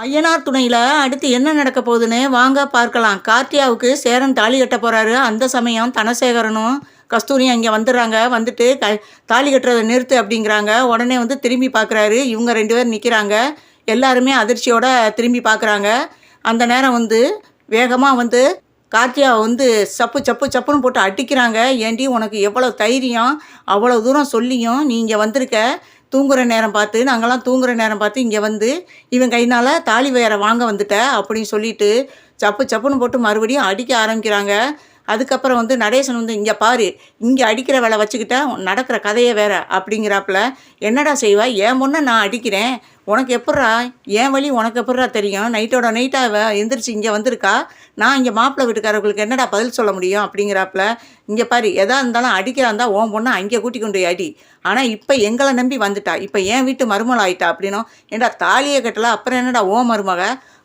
ஐயனார் துணையில அடுத்து என்ன நடக்க போகுதுன்னு வாங்க பார்க்கலாம். கார்த்தியாவுக்கு சேரன் தாலி கட்ட போறாரு. அந்த சமயம் தனசேகரனும் கஸ்தூரியும் இங்கே வந்துடுறாங்க. வந்துட்டு தாலி கட்டுறதை நிறுத்து அப்படிங்கிறாங்க. உடனே வந்து திரும்பி பார்க்குறாரு. இவங்க 2 பேர் நிற்கிறாங்க. எல்லாருமே அதிர்ச்சியோட திரும்பி பார்க்குறாங்க. அந்த நேரம் வந்து வேகமாக வந்து கார்த்தியாவை வந்து சப்பு சப்பு சப்புன்னு போட்டு அடிக்கிறாங்க. ஏண்டி உனக்கு எவ்வளோ தைரியம், அவ்வளோ தூரம் சொல்லியும் நீ இங்கே வந்திருக்க. தூங்குற நேரம் பார்த்து நாங்கள்லாம் தூங்குற நேரம் பார்த்து இங்கே வந்து இவன் கையினால் தாலி வேற வாங்க வந்துட்ட அப்படின்னு சொல்லிட்டு சப்பு சப்புன்னு போட்டு மறுபடியும் அடிக்க ஆரம்பிக்கிறாங்க. அதுக்கப்புறம் வந்து நடேசன் வந்து இங்கே பாரு, இங்கே அடிக்கிற வேலை வச்சுக்கிட்டா நடக்கிற கதையே வேற அப்படிங்கிறாப்புல. என்னடா செய்வா, என் பொண்ணை நான் அடிக்கிறேன், உனக்கு எப்பட்றா, என் வழி உனக்கு எப்பட்றா தெரியும், நைட்டோட நைட்டாக எந்திரிச்சு இங்கே வந்திருக்கா, நான் இங்கே மாப்பிள்ளை வீட்டுக்காரர்களுக்கு என்னடா பதில் சொல்ல முடியும் அப்படிங்கிறாப்புல. இங்கே பாரு, எதா இருந்தாலும் அடிக்கிறா இருந்தால் உன் பொண்ணை அங்கே கூட்டி கொண்டு போய் அடி, ஆனால் இப்போ எங்களை நம்பி வந்துட்டா, இப்போ என் வீட்டு மருமகள் ஆயிட்டா அப்படின்னும். ஏண்டா தாலியை கட்டலை, அப்புறம் என்னடா ஓ மருமக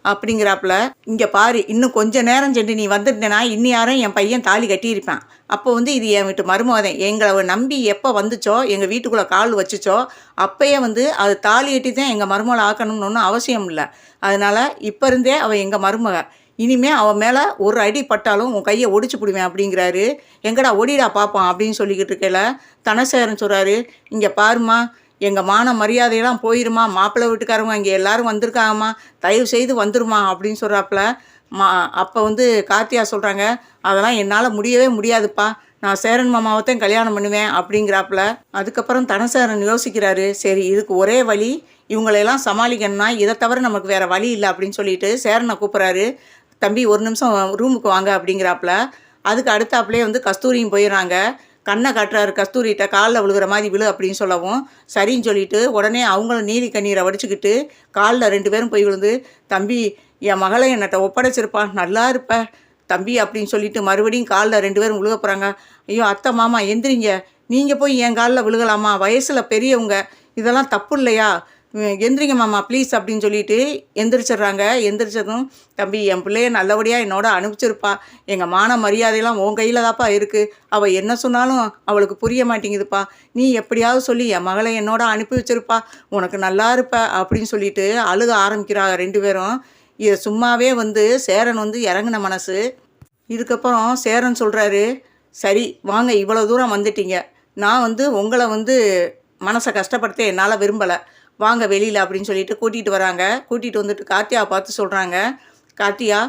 அப்படிங்கிறாப்புல. இங்கே பாரு, இன்னும் கொஞ்சம் நேரம் சென்று நீ வந்துட்டேன்னா இன்னும் யாரும் என் பையன் தாலி கட்டியிருப்பான். அப்போ வந்து இது என் வீட்டு மருமகன் எங்களை நம்பி எப்போ வந்துச்சோ, எங்கள் வீட்டுக்குள்ளே கால் வச்சுச்சோ, அப்போயே வந்து அது தாலி கட்டி தான் எங்கள் மருமகளை ஆக்கணும்னு ஒன்றும் அவசியம் இல்லை. அதனால் இப்போ இருந்தே அவள் எங்கள் மருமக. இனிமேல் அவன் மேலே ஒரு அடி பட்டாலும் உன் கையை ஒடிச்சு பிடுவேன் அப்படிங்கிறாரு. எங்கடா ஒடிடா பார்ப்பான் அப்படின்னு சொல்லிக்கிட்டு இருக்கையில் தனசேகரன் சொல்கிறாரு, இங்கே பாருமா, எங்கள் மான மரியாதையெல்லாம் போயிருமா, மாப்பிள்ளை வீட்டுக்காரங்க இங்கே எல்லோரும் வந்திருக்காங்கம்மா, தயவு செய்து வந்துருமா அப்படின்னு சொல்கிறாப்புல. அப்போ வந்து கார்த்தியா சொல்கிறாங்க, அதெல்லாம் என்னால் முடியவே முடியாதுப்பா, நான் சேரன் மாமாவைத்தான் கல்யாணம் பண்ணுவேன் அப்படிங்கிறாப்புல. அதுக்கப்புறம் தனசேகரன் யோசிக்கிறாரு, சரி இதுக்கு ஒரே வழி, இவங்களையெல்லாம் சமாளிக்கணும்னா இதை தவிர நமக்கு வேறு வழி இல்லை அப்படின்னு சொல்லிட்டு சேரனை கூப்பிட்றாரு. தம்பி ஒரு நிமிஷம் ரூமுக்கு வாங்க அப்படிங்கிறாப்புல. அதுக்கு அடுத்தாப்புலேயே வந்து கஸ்தூரியும் போயிடுறாங்க. கண்ணை காட்டுறாரு கஸ்தூரிகிட்ட, காலில் விழுகிற மாதிரி விழு அப்படின்னு சொல்லவும் சரின்னு சொல்லிட்டு உடனே அவங்களும் நீலி கண்ணீரை வடிச்சுக்கிட்டு காலில் 2 பேரும் போய் விழுந்து, தம்பி என் மகளை என்னட்ட ஒப்படைச்சிருப்பா, நல்லா இருப்ப தம்பி அப்படின்னு சொல்லிட்டு மறுபடியும் காலில் 2 பேரும் விழுக போகிறாங்க. ஐயோ அத்தை மாமா எந்திரிங்க, நீங்கள் போய் என் காலில் விழுகலாமா, வயசில் பெரியவங்க, இதெல்லாம் தப்பு இல்லையா, எந்திரிங்க மாமா ப்ளீஸ் அப்படின்னு சொல்லிட்டு எந்திரிச்சிட்றாங்க. எந்திரிச்சதும், தம்பி என் பிள்ளைய நல்லபடியாக என்னோட அனுப்பிச்சிருப்பா, எங்கள் மான மரியாதையெல்லாம் உன் கையில் தான்ப்பா இருக்குது, அவள் என்ன சொன்னாலும் அவளுக்கு புரிய மாட்டேங்குதுப்பா, நீ எப்படியாவது சொல்லி என் மகளை என்னோட அனுப்பி வச்சிருப்பா, உனக்கு நல்லா இருப்ப அப்படின்னு சொல்லிட்டு அழுக ஆரம்பிக்கிறாங்க 2 பேரும். இதை சும்மாவே வந்து சேரன் வந்து இறங்கின மனசு. இதுக்கப்புறம் சேரன் சொல்கிறாரு, சரி வாங்க, இவ்வளோ தூரம் வந்துட்டீங்க, நான் வந்து உங்களை வந்து மனசை கஷ்டப்படுத்த என்னால் விரும்பலை, வாங்க வெளியில் அப்படின்னு சொல்லிட்டு கூட்டிகிட்டு வராங்க. கூட்டிகிட்டு வந்துட்டு கார்த்தியாவை பார்த்து சொல்கிறாங்க, கார்த்தியா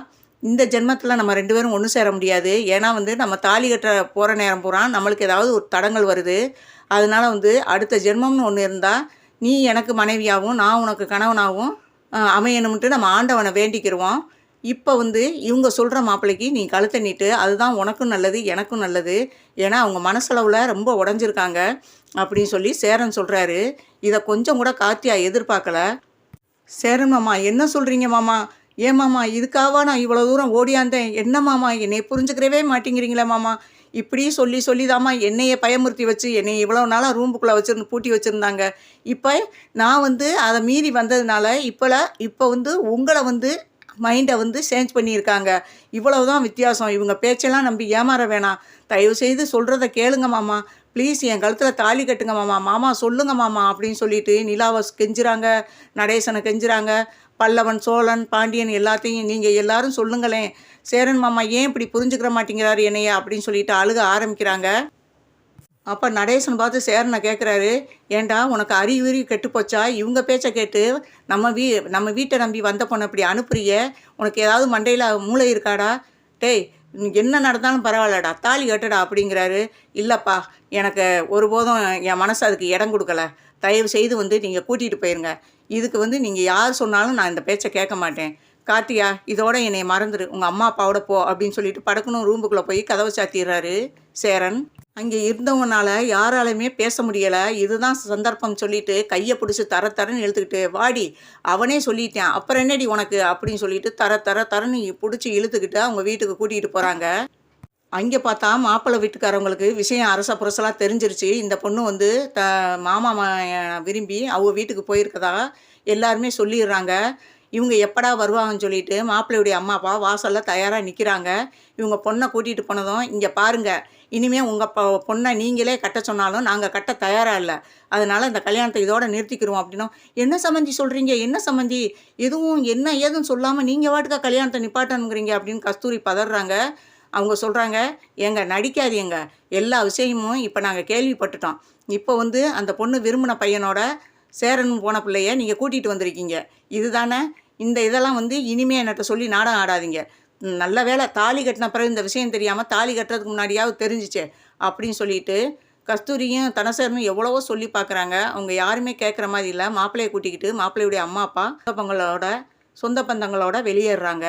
இந்த ஜென்மத்தில் நம்ம 2 பேரும் ஒன்று சேர முடியாது, ஏன்னா வந்து நம்ம தாலி கட்ட போகிற நேரம் பூரா நம்மளுக்கு ஏதாவது ஒரு தடங்கள் வருது, அதனால் வந்து அடுத்த ஜென்மம்னு ஒன்று இருந்தால் நீ எனக்கு மனைவியாகவும் நான் உனக்கு கணவனாகவும் அமையணும்ட்டு நம்ம ஆண்டவனை வேண்டிக்கிடுவோம். இப்போ வந்து இவங்க சொல்கிற மாப்பிள்ளைக்கு நீ கழுத்தை நீட்டு, அதுதான் உனக்கும் நல்லது எனக்கும் நல்லது, ஏன்னா அவங்க மனசளவில் ரொம்ப உடஞ்சிருக்காங்க அப்படின்னு சொல்லி சேரன் சொல்கிறாரு. இதை கொஞ்சம் கூட கார்த்தியா எதிர்பார்க்கல. சேரன் மாமா என்ன சொல்கிறீங்க மாமா, ஏன் மாமா இதுக்காக நான் இவ்வளோ தூரம் ஓடியாந்தேன், என்ன மாமா என்னை புரிஞ்சுக்கிறவே மாட்டேங்கிறீங்களே மாமா, இப்படி சொல்லி சொல்லிதாம்மா என்னையை பயமுறுத்தி வச்சு என்னை இவ்வளோ நாளாக ரூமுக்குள்ளே பூட்டி வச்சுருந்தாங்க, இப்போ நான் வந்து அதை மீறி வந்ததுனால இப்போ வந்து உங்களை வந்து மைண்டை வந்து சேஞ்ச் பண்ணியிருக்காங்க, இவ்வளவு தான் வித்தியாசம், இவங்க பேச்செல்லாம் நம்பி ஏமாற வேணாம், தயவுசெய்து சொல்கிறத கேளுங்க மாமா, ப்ளீஸ் என் கழுத்தில் தாலி கட்டுங்க மாமா, மாமா சொல்லுங்க மாமா அப்படின்னு சொல்லிட்டு நிலாவை கெஞ்சுறாங்க, நடேசனை கெஞ்சுறாங்க, பல்லவன் சோழன் பாண்டியன் எல்லாத்தையும் நீங்கள் எல்லாரும் சொல்லுங்களேன், சேரன் மாமா ஏன் இப்படி புரிஞ்சுக்கிற மாட்டேங்கிறாரு என்னைய அப்படின்னு சொல்லிட்டு அழுக ஆரம்பிக்கிறாங்க. அப்போ நடேசன் பார்த்து சேரனை கேட்குறாரு, ஏண்டா உனக்கு அறிகுறி கெட்டுப்போச்சா, இவங்க பேச்சை கேட்டு நம்ம வீட்டை நம்பி வந்த பொண்ணை இப்படி அனுப்புறிய, உனக்கு ஏதாவது மண்டையில் மூளை இருக்காடா, டேய் என்ன நடந்தாலும் பரவாயில்லடா தாலி கட்டுடா அப்படிங்கிறாரு. இல்லைப்பா, எனக்கு ஒருபோதும் என் மனசு அதுக்கு இடம் கொடுக்கல, தயவு செய்து வந்து நீங்கள் கூட்டிகிட்டு போயிருங்க, இதுக்கு வந்து நீங்கள் யார் சொன்னாலும் நான் இந்த பேச்சை கேட்க மாட்டேன், கார்த்தியா இதோட என்னை மறந்துடு, உங்கள் அம்மா அப்பாவோட போ அப்படின்னு சொல்லிட்டு படக்குன்னு ரூமுக்குள்ளே போய் கதவை சாத்திடுறாரு சேரன். அங்கே இருந்தவங்கனால யாராலையுமே பேச முடியலை, இதுதான் சந்தர்ப்பம் சொல்லிட்டு கையை பிடிச்சி தரன்னு இழுத்துக்கிட்டு, வாடி அவனே சொல்லிட்டேன் அப்புறம் என்னடி உனக்கு அப்படின்னு சொல்லிட்டு தரன்னு பிடிச்சி இழுத்துக்கிட்டு அவங்க வீட்டுக்கு கூட்டிகிட்டு போகிறாங்க. அங்கே பார்த்தா மாப்பிள்ளை வீட்டுக்காரவங்களுக்கு விஷயம் அரச புரசலாக தெரிஞ்சிருச்சு, இந்த பொண்ணு வந்து மாமா விரும்பி அவங்க வீட்டுக்கு போயிருக்கதா எல்லாருமே சொல்லிடுறாங்க. இவங்க எப்படா வருவாங்கன்னு சொல்லிட்டு மாப்பிள்ளையுடைய அம்மா அப்பா வாசலில் தயாராக நிற்கிறாங்க. இவங்க பொண்ணை கூட்டிகிட்டு போனதும், இங்கே பாருங்க, இனிமேல் உங்கள் பொண்ணை நீங்களே கட்ட சொன்னாலும் நாங்கள் கட்ட தயாராக இல்லை. அதனால் இந்த கல்யாணத்தை இதோட நிறுத்திக்கிறோம் அப்படின்னும். என்ன சம்மந்தி சொல்கிறீங்க, என்ன சம்மந்தி, எதுவும் என்ன ஏதுன்னு சொல்லாமல் நீங்கள் வாட்டுக்கா கல்யாணத்தை நிப்பாட்டணுங்கிறீங்க அப்படின்னு கஸ்தூரி பதறாங்க. அவங்க சொல்கிறாங்க, ஏங்க நடிக்காதீங்க, எல்லா விஷயமும் இப்போ நாங்கள் கேள்விப்பட்டுட்டோம். இப்போ வந்து அந்த பொண்ணு விரும்பின பையனோட சேரன் போன பிள்ளைய நீங்கள் கூட்டிகிட்டு வந்திருக்கீங்க, இதுதானே? இந்த இதெல்லாம் வந்து இனிமே என்கிட்ட சொல்லி நாடகம் ஆடாதீங்க. நல்ல வேளை தாலி கட்டின பிறகு இந்த விஷயம் தெரியாமல் தாலி கட்டுறதுக்கு முன்னாடியாவது தெரிஞ்சிச்சே அப்படின்னு சொல்லிட்டு கஸ்தூரியும் தனசேரனும் எவ்வளவோ சொல்லி பார்க்குறாங்க. அவங்க யாருமே கேட்குற மாதிரி இல்லை. மாப்பிள்ளையை கூட்டிக்கிட்டு மாப்பிள்ளையுடைய அம்மா அப்பா சொந்த பந்தங்களோட வெளியேறுறாங்க.